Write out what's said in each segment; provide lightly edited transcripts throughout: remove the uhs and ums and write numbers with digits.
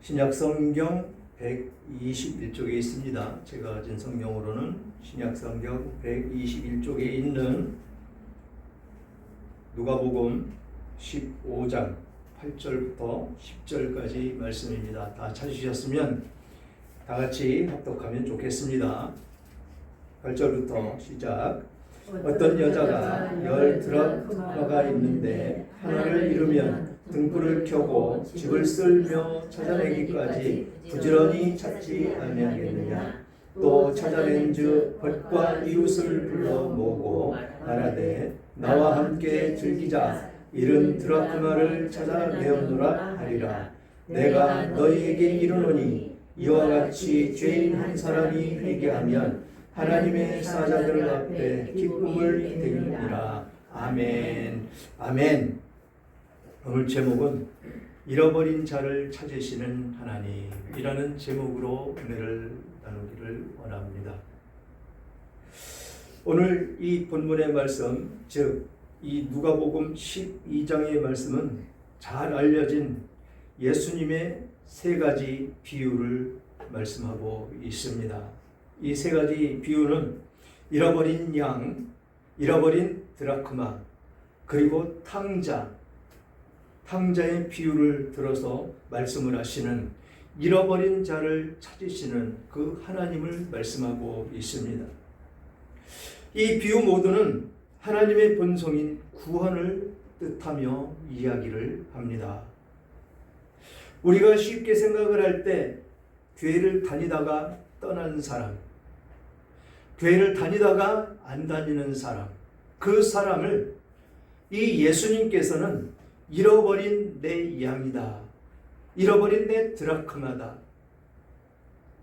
신약성경 121쪽에 있습니다. 제가 가진 성경으로는 신약성경 121쪽에 있는 누가복음 15장 8절부터 10절까지 말씀입니다. 다 찾으셨으면 다 같이 합독하면 좋겠습니다. 8절부터 시작. 어떤 여자가 10드라크마가 있는데 하나를 잃으면 등불을 켜고 집을 쓸며 찾아내기까지 부지런히 찾지 아니하겠느냐. 또 찾아낸즉 벗과 이웃을 불러 모으고 말하되 나와 함께 즐기자. 잃은 드라크마를 찾아내었노라 하리라. 내가 너희에게 이르노니 이와 같이 죄인 한 사람이 회개하면 하나님의 사자들 앞에 기쁨을 이루리라. 아멘. 아멘. 오늘 제목은 잃어버린 자를 찾으시는 하나님이라는 제목으로 은혜를 나누기를 원합니다. 오늘 이 본문의 말씀, 즉 이 누가복음 12장의 말씀은 잘 알려진 예수님의 세 가지 비유를 말씀하고 있습니다. 이 세 가지 비유는 잃어버린 양, 잃어버린 드라크마, 그리고 탕자의 비유를 들어서 말씀을 하시는 잃어버린 자를 찾으시는 그 하나님을 말씀하고 있습니다. 이 비유 모두는 하나님의 본성인 구원을 뜻하며 이야기를 합니다. 우리가 쉽게 생각을 할 때 교회를 다니다가 떠난 사람, 교회를 다니다가 안 다니는 사람, 그 사람을 이 예수님께서는 잃어버린 내 양이다, 잃어버린 내 드라크마다,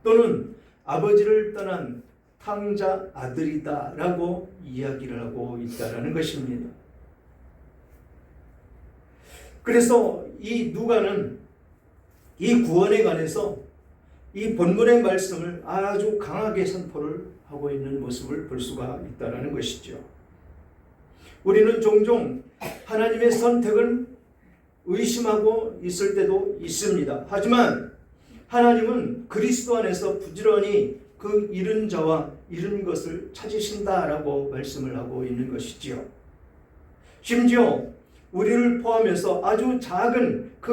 또는 아버지를 떠난 탕자 아들이다 라고 이야기를 하고 있다는 것입니다. 그래서 이 누가는 이 구원에 관해서 이 본문의 말씀을 아주 강하게 선포를 하고 있는 모습을 볼 수가 있다는 것이죠. 우리는 종종 하나님의 선택을 의심하고 있을 때도 있습니다. 하지만 하나님은 그리스도 안에서 부지런히 그 잃은 자와 잃은 것을 찾으신다라고 말씀을 하고 있는 것이지요. 심지어 우리를 포함해서 아주 작은 그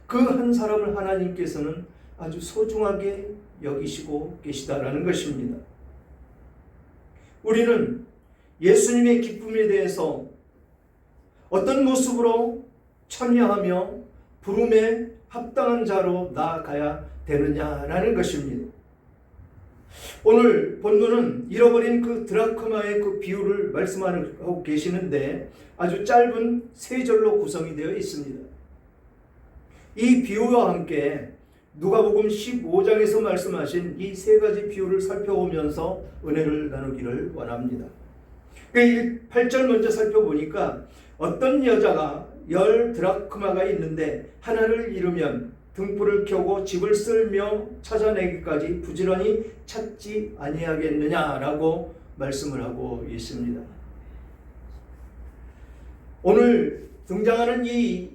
한 사람을 하나님께서는 아주 소중하게 여기시고 계시다라는 것입니다. 우리는 예수님의 기쁨에 대해서 어떤 모습으로 참여하며 부름에 합당한 자로 나아가야 되느냐라는 것입니다. 오늘 본문은 잃어버린 그 드라크마의 그 비유를 말씀하고 계시는데 아주 짧은 세 절로 구성이 되어 있습니다. 이 비유와 함께 누가복음 15장에서 말씀하신 이 세 가지 비유를 살펴보면서 은혜를 나누기를 원합니다. 8절 먼저 살펴보니까 어떤 여자가 10드라크마가 있는데 하나를 잃으면 등불을 켜고 집을 쓸며 찾아내기까지 부지런히 찾지 아니하겠느냐라고 말씀을 하고 있습니다. 오늘 등장하는 이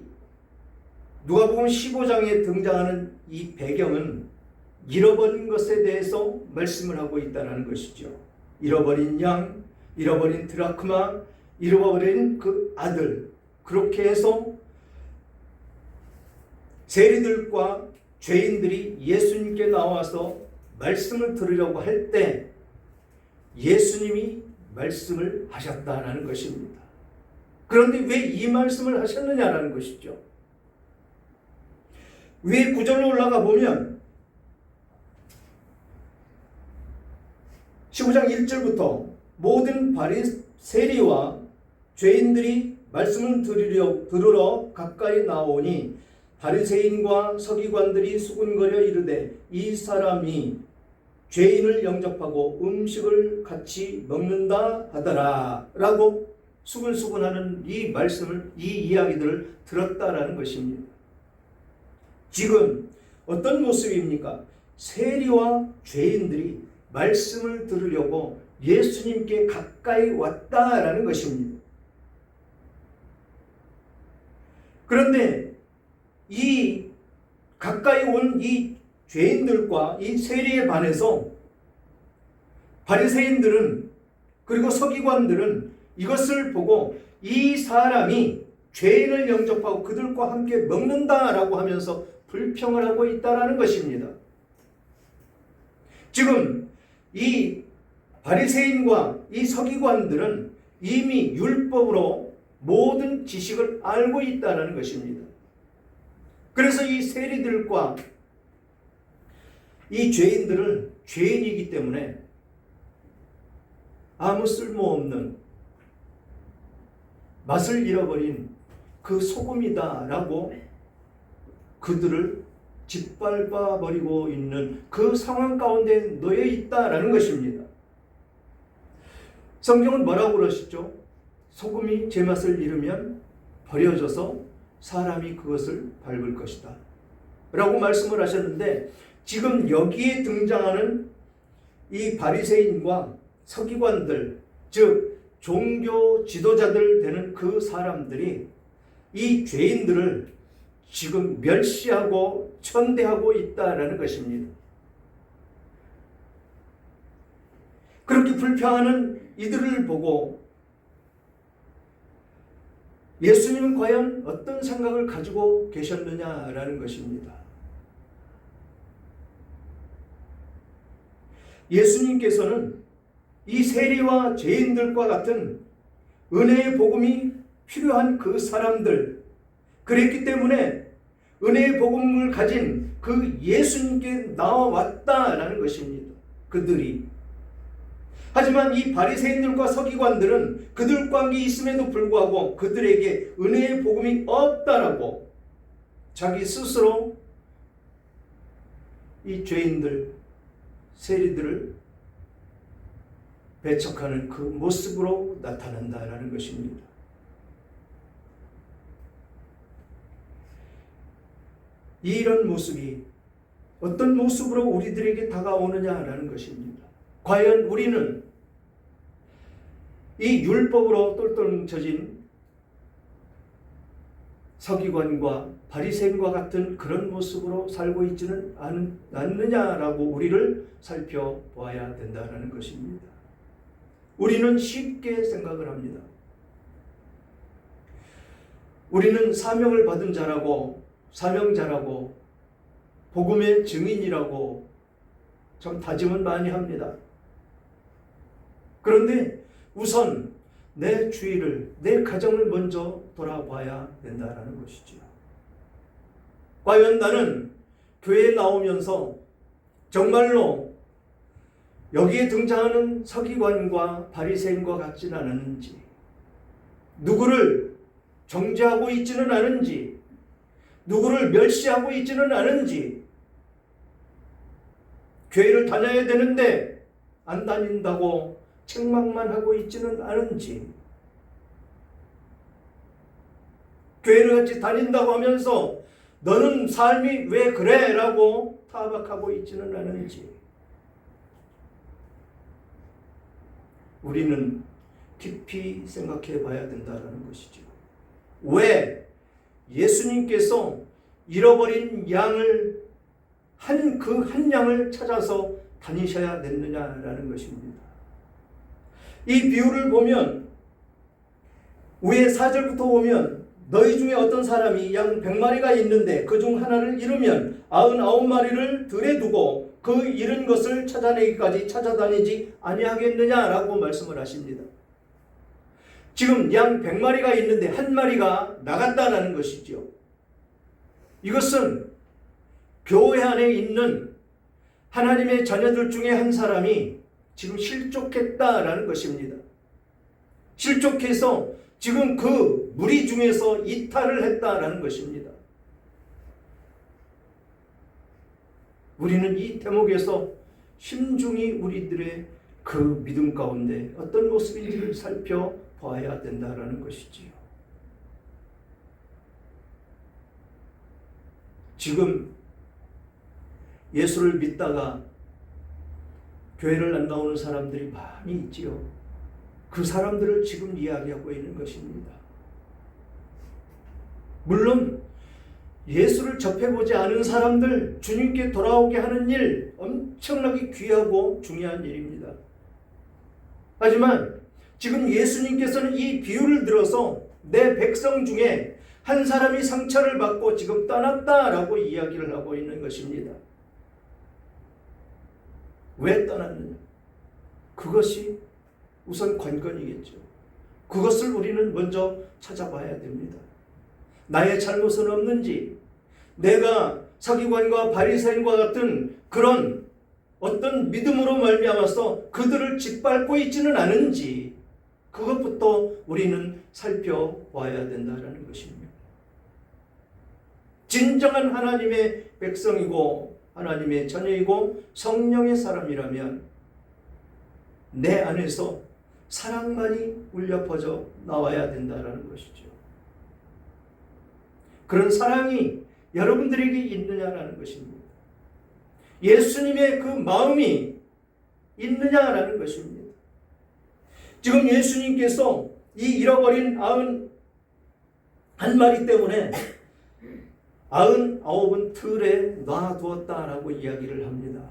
누가복음 15장에 등장하는 이 배경은 잃어버린 것에 대해서 말씀을 하고 있다는 것이죠. 잃어버린 양, 잃어버린 드라크마, 잃어버린 그 아들, 그렇게 해서 세리들과 죄인들이 예수님께 나와서 말씀을 들으려고 할 때 예수님이 말씀을 하셨다는 것입니다. 그런데 왜 이 말씀을 하셨느냐라는 것이죠. 위에 구절로 올라가 보면 15장 1절부터 모든 세리와 죄인들이 말씀을 들으러 가까이 나오니 바리새인과 서기관들이 수군거려 이르되 이 사람이 죄인을 영접하고 음식을 같이 먹는다 하더라 라고 수근수근하는 이 말씀을, 이 이야기들을 들었다라는 것입니다. 지금 어떤 모습입니까? 세리와 죄인들이 말씀을 들으려고 예수님께 가까이 왔다라는 것입니다. 그런데 이 가까이 온 이 죄인들과 이 세리에 반해서 바리새인들은 그리고 서기관들은 이것을 보고 이 사람이 죄인을 영접하고 그들과 함께 먹는다라고 하면서 불평을 하고 있다라는 것입니다. 지금 이 바리새인과 이 서기관들은 이미 율법으로 모든 지식을 알고 있다는 것입니다. 그래서 이 세리들과 이 죄인들은 죄인이기 때문에 아무 쓸모없는 맛을 잃어버린 그 소금이다라고 그들을 짓밟아 버리고 있는 그 상황 가운데 놓여 있다라는 것입니다. 성경은 뭐라고 그러시죠? 소금이 제맛을 잃으면 버려져서 사람이 그것을 밟을 것이다 라고 말씀을 하셨는데, 지금 여기에 등장하는 이 바리새인과 서기관들, 즉 종교 지도자들 되는 그 사람들이 이 죄인들을 지금 멸시하고 천대하고 있다라는 것입니다. 그렇게 불평하는 이들을 보고 예수님은 과연 어떤 생각을 가지고 계셨느냐라는 것입니다. 예수님께서는 이 세리와 죄인들과 같은 은혜의 복음이 필요한 그 사람들, 그랬기 때문에 은혜의 복음을 가진 그 예수님께 나와왔다라는 것입니다. 그들이. 하지만 이 바리새인들과 서기관들은 그들과 함께 있음에도 불구하고 그들에게 은혜의 복음이 없다라고 자기 스스로 이 죄인들, 세리들을 배척하는 그 모습으로 나타난다라는 것입니다. 이런 모습이 어떤 모습으로 우리들에게 다가오느냐라는 것입니다. 과연 우리는 이 율법으로 똘똘 뭉쳐진 서기관과 바리새인과 같은 그런 모습으로 살고 있지는 않느냐라고 우리를 살펴보아야 된다는 것입니다. 우리는 쉽게 생각을 합니다. 우리는 사명을 받은 자라고, 사명자라고, 복음의 증인이라고 참 다짐은 많이 합니다. 그런데 우선 내 주위를, 내 가정을 먼저 돌아봐야 된다는 것이지요. 과연 나는 교회에 나오면서 정말로 여기에 등장하는 서기관과 바리새인과 같지는 않은지, 누구를 정죄하고 있지는 않은지, 누구를 멸시하고 있지는 않은지, 교회를 다녀야 되는데 안 다닌다고 책망만 하고 있지는 않은지, 교회를 같이 다닌다고 하면서 너는 삶이 왜 그래? 라고 타박하고 있지는 않은지, 우리는 깊이 생각해 봐야 된다는 것이죠. 왜 예수님께서 잃어버린 양을 한 양을 찾아서 다니셔야 됐느냐라는 것입니다. 이 비유를 보면 위에 4절부터 보면 너희 중에 어떤 사람이 양 100마리가 있는데 그 중 하나를 잃으면 99마리를 들에 두고 그 잃은 것을 찾아내기까지 찾아다니지 아니하겠느냐라고 말씀을 하십니다. 지금 양 100마리가 있는데 한 마리가 나갔다라는 것이죠. 이것은 교회 안에 있는 하나님의 자녀들 중에 한 사람이 지금 실족했다라는 것입니다. 실족해서 지금 그 무리 중에서 이탈을 했다라는 것입니다. 우리는 이 대목에서 심중히 우리들의 그 믿음 가운데 어떤 모습인지를 살펴봐야 된다라는 것이지요. 지금 예수를 믿다가 교회를 안 나오는 사람들이 많이 있지요. 그 사람들을 지금 이야기하고 있는 것입니다. 물론 예수를 접해보지 않은 사람들 주님께 돌아오게 하는 일, 엄청나게 귀하고 중요한 일입니다. 하지만 지금 예수님께서는 이 비유를 들어서 내 백성 중에 한 사람이 상처를 받고 지금 떠났다라고 이야기를 하고 있는 것입니다. 왜 떠났느냐? 그것이 우선 관건이겠죠. 그것을 우리는 먼저 찾아봐야 됩니다. 나의 잘못은 없는지, 내가 서기관과 바리새인과 같은 그런 어떤 믿음으로 말미암아서 그들을 짓밟고 있지는 않은지, 그것부터 우리는 살펴봐야 된다는 것입니다. 진정한 하나님의 백성이고 하나님의 자녀이고 성령의 사람이라면 내 안에서 사랑만이 울려 퍼져 나와야 된다는 것이죠. 그런 사랑이 여러분들에게 있느냐라는 것입니다. 예수님의 그 마음이 있느냐라는 것입니다. 지금 예수님께서 이 잃어버린 91마리 때문에 99은 틀에 놔두었다라고 이야기를 합니다.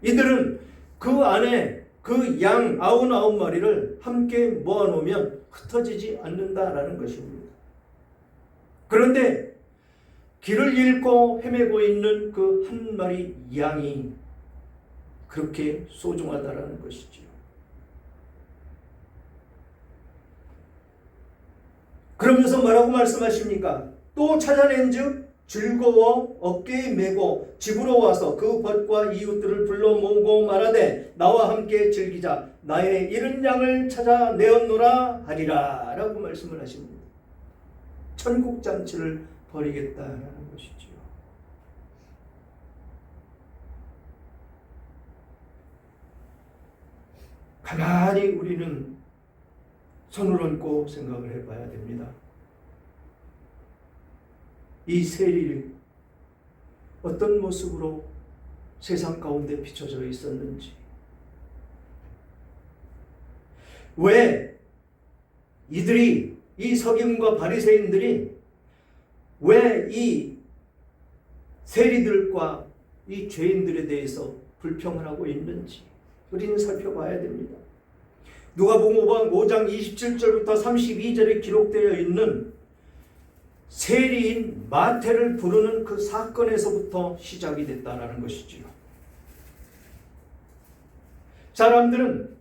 이들은 그 안에 그 양 99마리를 함께 모아놓으면 흩어지지 않는다라는 것입니다. 그런데 길을 잃고 헤매고 있는 그 한 마리 양이 그렇게 소중하다라는 것이지요. 그러면서 뭐라고 말씀하십니까? 또 찾아낸즉 즐거워 어깨에 메고 집으로 와서 그 벗과 이웃들을 불러 모으고 말하되 나와 함께 즐기자 나의 잃은 양을 찾아내었노라 하리라 라고 말씀을 하십니다. 천국잔치를 벌이겠다는 것이지요. 가만히 우리는 손을 얹고 생각을 해봐야 됩니다. 이 세일이 어떤 모습으로 세상 가운데 비춰져 있었는지, 왜 이들이, 이 서기관과 바리새인들이 왜 이 세리들과 이 죄인들에 대해서 불평을 하고 있는지 우리는 살펴봐야 됩니다. 누가복음 5장 27절부터 32절에 기록되어 있는 세리인 마태를 부르는 그 사건에서부터 시작이 됐다는 것이지요. 사람들은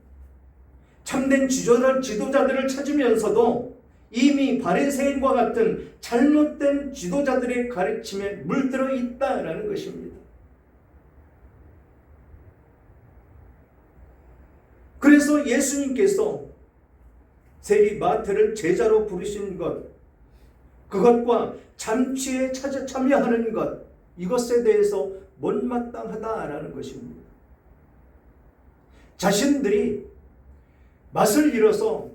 참된 지도자들을 찾으면서도 이미 바리새인과 같은 잘못된 지도자들의 가르침에 물들어 있다라는 것입니다. 그래서 예수님께서 세리 마태를 제자로 부르신 것, 그것과 잔치에 참여하는 것, 이것에 대해서 못마땅하다라는 것입니다. 자신들이 맛을 잃어서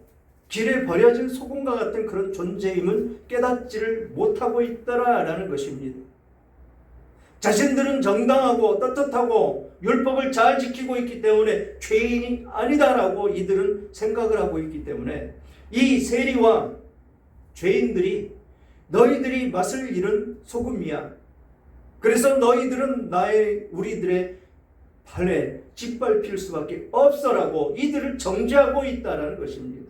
길에 버려진 소금과 같은 그런 존재임은 깨닫지를 못하고 있더라라는 것입니다. 자신들은 정당하고 떳떳하고 율법을 잘 지키고 있기 때문에 죄인이 아니다라고 이들은 생각을 하고 있기 때문에 이 세리와 죄인들이 너희들이 맛을 잃은 소금이야. 그래서 너희들은 우리들의 발에 짓밟힐 수밖에 없어라고 이들을 정죄하고 있다라는 것입니다.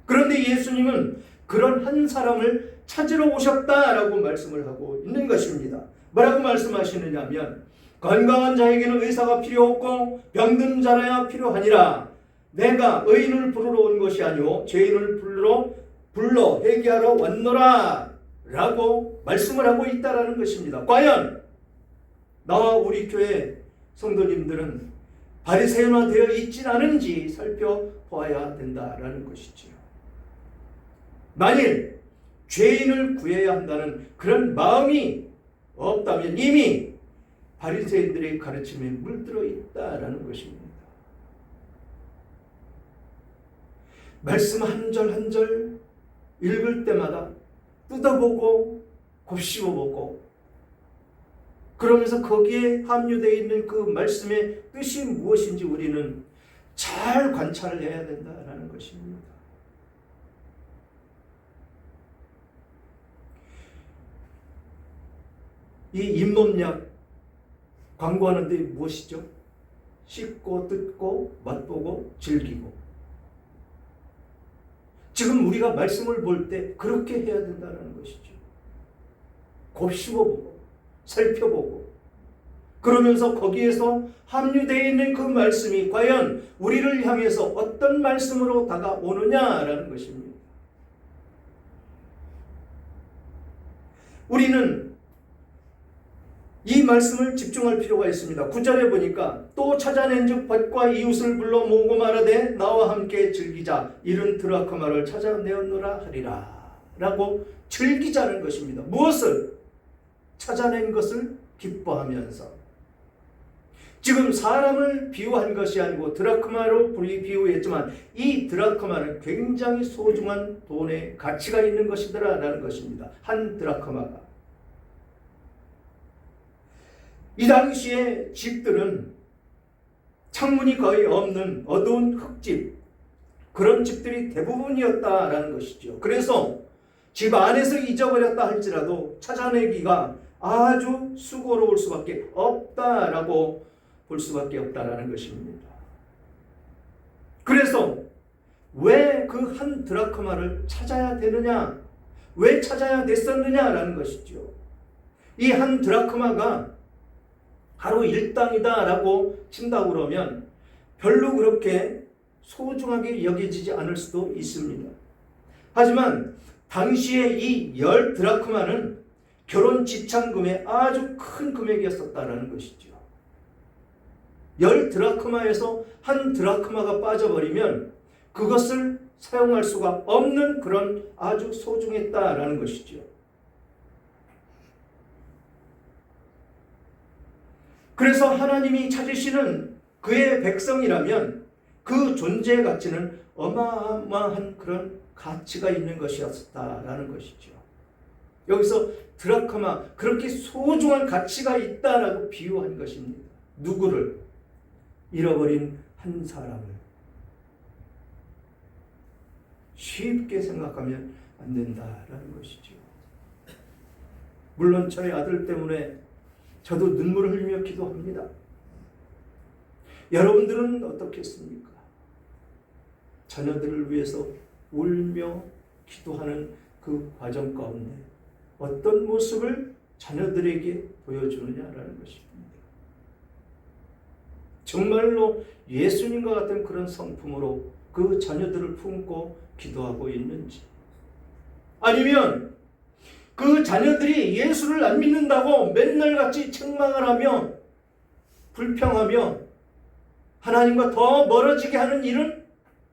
그런데 예수님은 그런 한 사람을 찾으러 오셨다라고 말씀을 하고 있는 것입니다. 뭐라고 말씀하시느냐 하면 건강한 자에게는 의사가 필요 없고 병든 자라야 필요하니라. 내가 의인을 부르러 온 것이 아니오 죄인을 불러 회개하러 왔노라 라고 말씀을 하고 있다라는 것입니다. 과연 나와 우리 교회 성도님들은 바리새인화되어 있진 않은지 살펴보아야 된다라는 것이지요. 만일 죄인을 구해야 한다는 그런 마음이 없다면 이미 바리새인들의 가르침에 물들어 있다라는 것입니다. 말씀 한 절 한 절 읽을 때마다 뜯어보고 곱씹어보고 그러면서 거기에 함유되어 있는 그 말씀의 뜻이 무엇인지 우리는 잘 관찰을 해야 된다라는 것입니다. 이 잇몸약 광고하는데 무엇이죠? 씹고 뜯고 맛보고 즐기고. 지금 우리가 말씀을 볼 때 그렇게 해야 된다는 것이죠. 곱씹어보고 살펴보고 그러면서 거기에서 함유되어 있는 그 말씀이 과연 우리를 향해서 어떤 말씀으로 다가오느냐라는 것입니다. 우리는 이 말씀을 집중할 필요가 있습니다. 9절에 보니까 또 찾아낸즉 밭과 이웃을 불러 모으고 말하되 나와 함께 즐기자 이른 드라크마를 찾아내었노라 하리라 라고 즐기자는 것입니다. 무엇을? 찾아낸 것을 기뻐하면서. 지금 사람을 비유한 것이 아니고 드라크마로 비유했지만 이 드라크마는 굉장히 소중한 돈의 가치가 있는 것이더라 라는 것입니다. 한 드라크마가. 이 당시에 집들은 창문이 거의 없는 어두운 흙집, 그런 집들이 대부분이었다라는 것이죠. 그래서 집 안에서 잊어버렸다 할지라도 찾아내기가 아주 수고로울 수밖에 없다라고 볼 수밖에 없다라는 것입니다. 그래서 왜 그 한 드라크마를 찾아야 되느냐, 왜 찾아야 됐었느냐라는 것이죠. 이 한 드라크마가 하루 일당이다라고 친다고 그러면 별로 그렇게 소중하게 여겨지지 않을 수도 있습니다. 하지만 당시에 이 10드라크마는 결혼 지참금의 아주 큰 금액이었었다라는 것이죠. 10드라크마에서 한 드라크마가 빠져버리면 그것을 사용할 수가 없는 그런 아주 소중했다라는 것이죠. 그래서 하나님이 찾으시는 그의 백성이라면 그 존재의 가치는 어마어마한 그런 가치가 있는 것이었다라는 것이죠. 여기서 드라크마, 그렇게 소중한 가치가 있다라고 비유한 것입니다. 누구를? 잃어버린 한 사람을. 쉽게 생각하면 안 된다라는 것이죠. 물론 저희 아들 때문에 저도 눈물을 흘리며 기도합니다. 여러분들은 어떻겠습니까? 자녀들을 위해서 울며 기도하는 그 과정 가운데 어떤 모습을 자녀들에게 보여주느냐라는 것입니다. 정말로 예수님과 같은 그런 성품으로 그 자녀들을 품고 기도하고 있는지, 아니면 그 자녀들이 예수를 안 믿는다고 맨날 같이 책망을 하며 불평하며 하나님과 더 멀어지게 하는 일은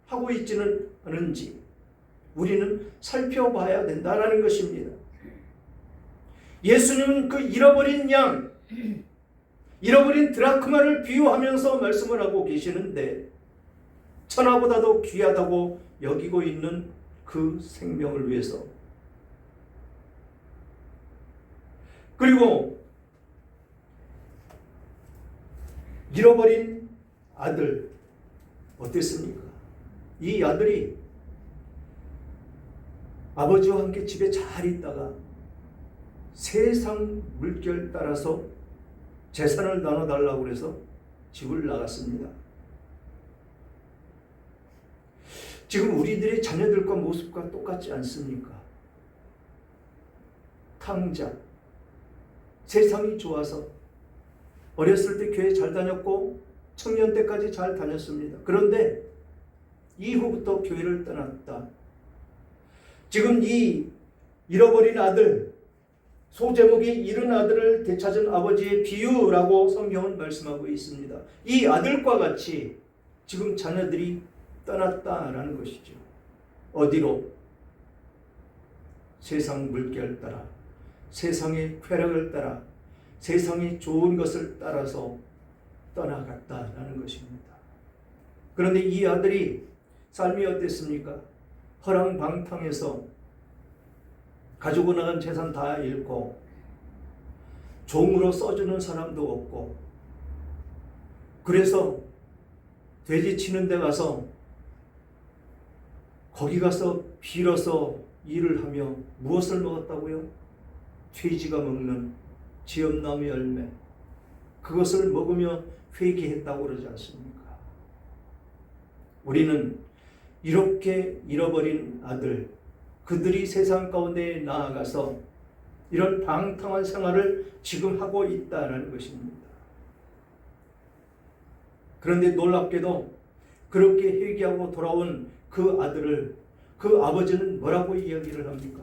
하고 있지는 않은지 우리는 살펴봐야 된다는 것입니다. 예수님은 그 잃어버린 양, 잃어버린 드라크마를 비유하면서 말씀을 하고 계시는데 천하보다도 귀하다고 여기고 있는 그 생명을 위해서, 그리고 잃어버린 아들 어땠습니까? 이 아들이 아버지와 함께 집에 잘 있다가 세상 물결 따라서 재산을 나눠달라고 해서 집을 나갔습니다. 지금 우리들의 자녀들과 모습과 똑같지 않습니까? 탕자, 세상이 좋아서 어렸을 때 교회 잘 다녔고 청년 때까지 잘 다녔습니다. 그런데 이후부터 교회를 떠났다. 지금 이 잃어버린 아들, 소제목이 잃은 아들을 되찾은 아버지의 비유라고 성경은 말씀하고 있습니다. 이 아들과 같이 지금 자녀들이 떠났다라는 것이죠. 어디로? 세상 물결 따라, 세상의 쾌락을 따라, 세상의 좋은 것을 따라서 떠나갔다라는 것입니다. 그런데 이 아들이 삶이 어땠습니까? 허랑방탕해서 가지고 나간 재산 다 잃고 종으로 써주는 사람도 없고, 그래서 돼지 치는 데 가서 거기 가서 빌어서 일을 하며 무엇을 먹었다고요? 돼지가 먹는 지엄나무 열매, 그것을 먹으며 회개했다고 그러지 않습니까? 우리는 이렇게 잃어버린 아들, 그들이 세상 가운데 나아가서 이런 방탕한 생활을 지금 하고 있다는 것입니다. 그런데 놀랍게도 그렇게 회개하고 돌아온 그 아들을 그 아버지는 뭐라고 이야기를 합니까?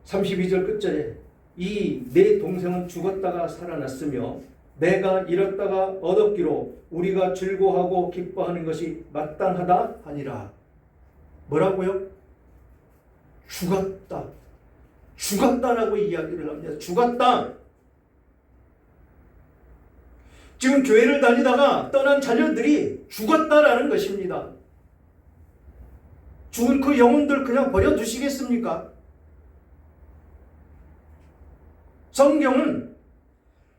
32절 끝절에 이 내 동생은 죽었다가 살아났으며 내가 잃었다가 얻었기로 우리가 즐거워하고 기뻐하는 것이 마땅하다 하니라. 뭐라고요? 죽었다. 죽었다라고 이야기를 합니다. 죽었다. 지금 교회를 다니다가 떠난 자녀들이 죽었다라는 것입니다. 죽은 그 영혼들 그냥 버려두시겠습니까? 성경은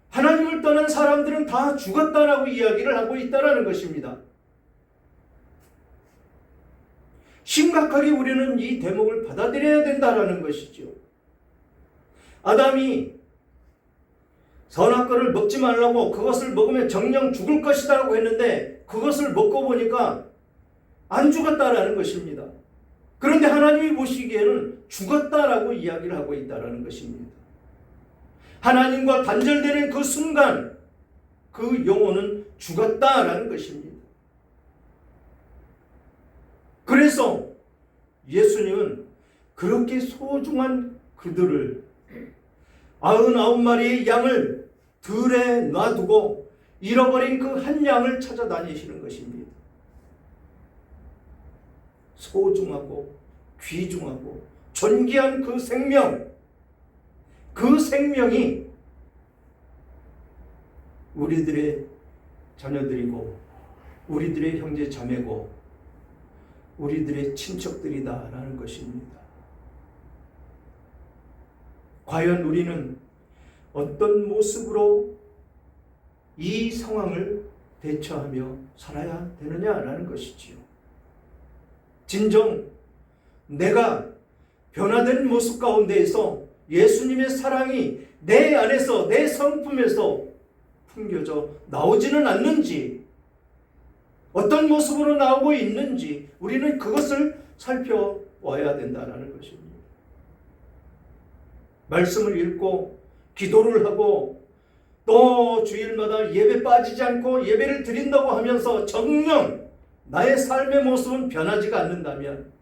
하나님을 떠난 사람들은 다 죽었다라고 이야기를 하고 있다라는 것입니다. 심각하게 우리는 이 대목을 받아들여야 된다라는 것이죠. 아담이 선악과를 먹지 말라고 그것을 먹으면 정령 죽을 것이다라고 했는데 그것을 먹고 보니까 안 죽었다라는 것입니다. 그런데 하나님이 보시기에는 죽었다라고 이야기를 하고 있다라는 것입니다. 하나님과 단절되는 그 순간 그 영혼은 죽었다라는 것입니다. 그래서 예수님은 그렇게 소중한 그들을 99마리의 양을 들에 놔두고 잃어버린 그 한 양을 찾아다니시는 것입니다. 소중하고 귀중하고 존귀한 그 생명, 그 생명이 우리들의 자녀들이고 우리들의 형제 자매고 우리들의 친척들이다라는 것입니다. 과연 우리는 어떤 모습으로 이 상황을 대처하며 살아야 되느냐라는 것이지요. 진정 내가 변화된 모습 가운데에서 예수님의 사랑이 내 안에서 내 성품에서 풍겨져 나오지는 않는지, 어떤 모습으로 나오고 있는지 우리는 그것을 살펴봐야 된다는 것입니다. 말씀을 읽고 기도를 하고 또 주일마다 예배 빠지지 않고 예배를 드린다고 하면서 정녕 나의 삶의 모습은 변하지가 않는다면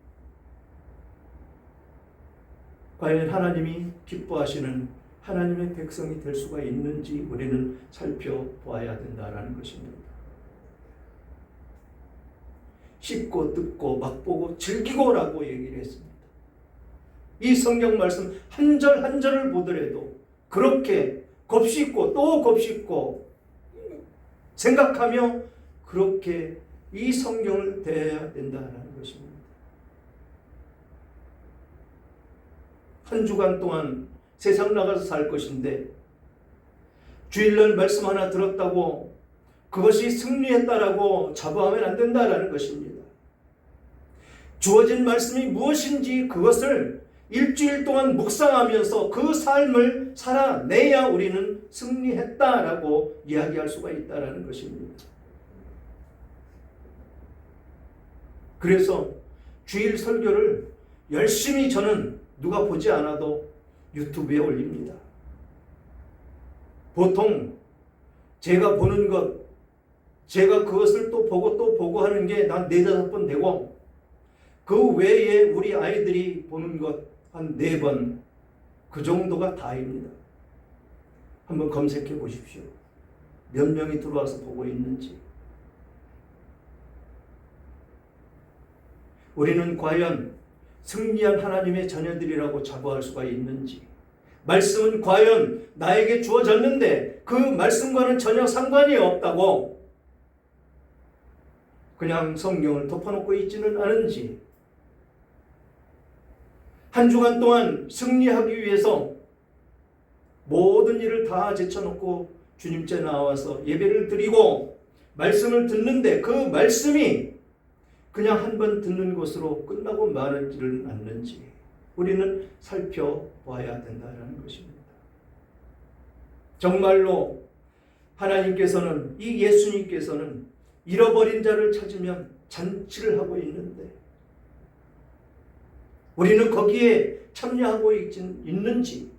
과연 하나님이 기뻐하시는 하나님의 백성이 될 수가 있는지 우리는 살펴보아야 된다는 것입니다. 씹고 듣고 맛보고 즐기고라고 얘기를 했습니다. 이 성경 말씀 한 절 한 절을 보더라도 그렇게 곱씹고 또 곱씹고 생각하며 그렇게 이 성경을 대해야 된다는 것입니다. 한 주간 동안 세상 나가서 살 것인데 주일날 말씀 하나 들었다고 그것이 승리했다라고 자부하면 안 된다라는 것입니다. 주어진 말씀이 무엇인지 그것을 일주일 동안 묵상하면서 그 삶을 살아내야 우리는 승리했다라고 이야기할 수가 있다라는 것입니다. 그래서 주일 설교를 열심히 저는 누가 보지 않아도 유튜브에 올립니다. 보통 제가 보는 것, 제가 그것을 또 보고 하는 게 난 4-5번 되고 그 외에 우리 아이들이 보는 것 한 4번, 그 정도가 다입니다. 한번 검색해 보십시오. 몇 명이 들어와서 보고 있는지. 우리는 과연 승리한 하나님의 자녀들이라고 자부할 수가 있는지, 말씀은 과연 나에게 주어졌는데 그 말씀과는 전혀 상관이 없다고 그냥 성경을 덮어놓고 있지는 않은지, 한 주간 동안 승리하기 위해서 모든 일을 다 제쳐놓고 주님께 나와서 예배를 드리고 말씀을 듣는데 그 말씀이 그냥 한 번 듣는 것으로 끝나고 마는지를 않는지 우리는 살펴봐야 된다는 것입니다. 정말로 하나님께서는, 이 예수님께서는 잃어버린 자를 찾으면 잔치를 하고 있는데 우리는 거기에 참여하고 있는지,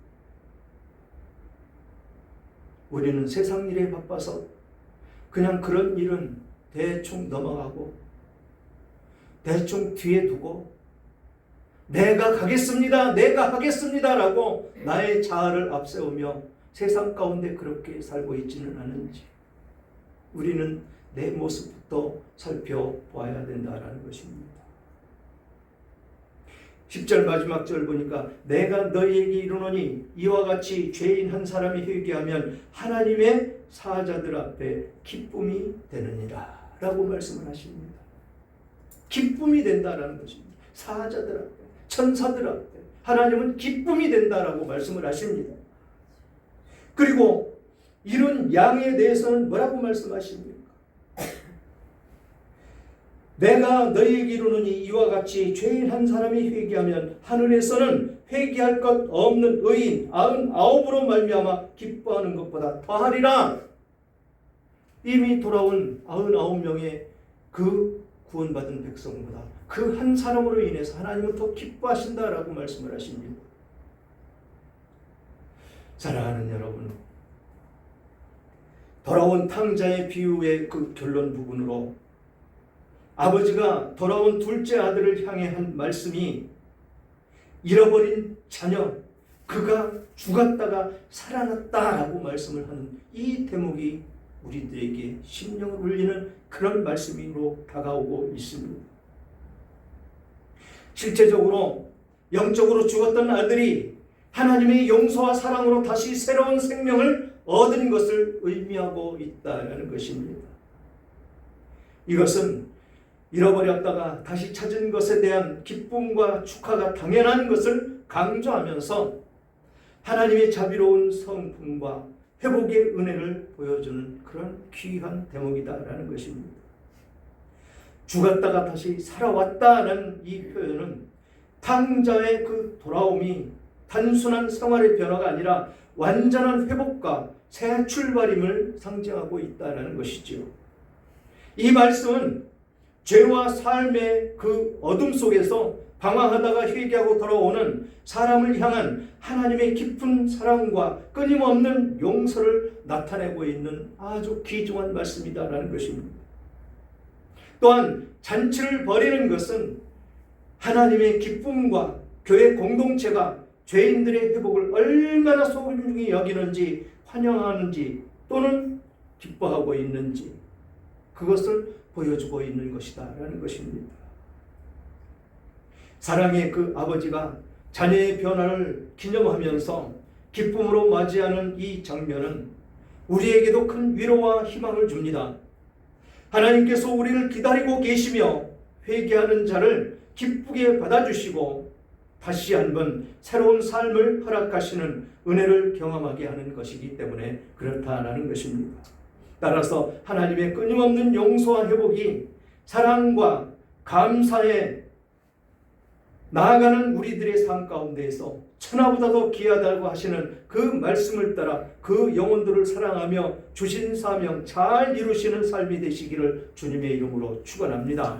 우리는 세상 일에 바빠서 그냥 그런 일은 대충 넘어가고 대충 뒤에 두고 내가 가겠습니다, 내가 하겠습니다라고 나의 자아를 앞세우며 세상 가운데 그렇게 살고 있지는 않은지 우리는 내 모습부터 살펴봐야 된다라는 것입니다. 10절 마지막 절 보니까 내가 너희에게 이르노니 이와 같이 죄인 한 사람이 회개하면 하나님의 사자들 앞에 기쁨이 되느니라 라고 말씀을 하십니다. 기쁨이 된다라는 것입니다. 사자들 앞에, 천사들 앞에 하나님은 기쁨이 된다라고 말씀을 하십니다. 그리고 이런 양에 대해서는 뭐라고 말씀하십니까? 내가 너희에게 이르노니 이와 같이 죄인 한 사람이 회개하면 하늘에서는 회개할 것 없는 의인 99으로 말미암아 기뻐하는 것보다 더하리라. 이미 돌아온 99명의 그 구원받은 백성보다 그 한 사람으로 인해서 하나님은 더 기뻐하신다라고 말씀을 하십니다. 사랑하는 여러분, 돌아온 탕자의 비유의 그 결론 부분으로 아버지가 돌아온 둘째 아들을 향해 한 말씀이 잃어버린 자녀, 그가 죽었다가 살아났다라고 말씀을 하는 이 대목이 우리들에게 심령을 울리는 그런 말씀으로 다가오고 있습니다. 실제적으로 영적으로 죽었던 아들이 하나님의 용서와 사랑으로 다시 새로운 생명을 얻은 것을 의미하고 있다는 것입니다. 이것은 잃어버렸다가 다시 찾은 것에 대한 기쁨과 축하가 당연한 것을 강조하면서 하나님의 자비로운 성품과 회복의 은혜를 보여주는 그런 귀한 대목이다라는 것입니다. 죽었다가 다시 살아왔다는 이 표현은 탕자의 그 돌아옴이 단순한 생활의 변화가 아니라 완전한 회복과 새 출발임을 상징하고 있다는 것이지요. 이 말씀은 죄와 삶의 그 어둠 속에서 방황하다가 회개하고 돌아오는 사람을 향한 하나님의 깊은 사랑과 끊임없는 용서를 나타내고 있는 아주 귀중한 말씀이다라는 것입니다. 또한 잔치를 벌이는 것은 하나님의 기쁨과 교회 공동체가 죄인들의 회복을 얼마나 소중히 여기는지, 환영하는지 또는 기뻐하고 있는지 그것을 보여주고 있는 것이다라는 것입니다. 사랑의 그 아버지가 자녀의 변화를 기념하면서 기쁨으로 맞이하는 이 장면은 우리에게도 큰 위로와 희망을 줍니다. 하나님께서 우리를 기다리고 계시며 회개하는 자를 기쁘게 받아주시고 다시 한번 새로운 삶을 허락하시는 은혜를 경험하게 하는 것이기 때문에 그렇다라는 것입니다. 따라서 하나님의 끊임없는 용서와 회복이 사랑과 감사에 나아가는 우리들의 삶 가운데에서 천하보다도 귀하다고 하시는 그 말씀을 따라 그 영혼들을 사랑하며 주신 사명 잘 이루시는 삶이 되시기를 주님의 이름으로 축원합니다.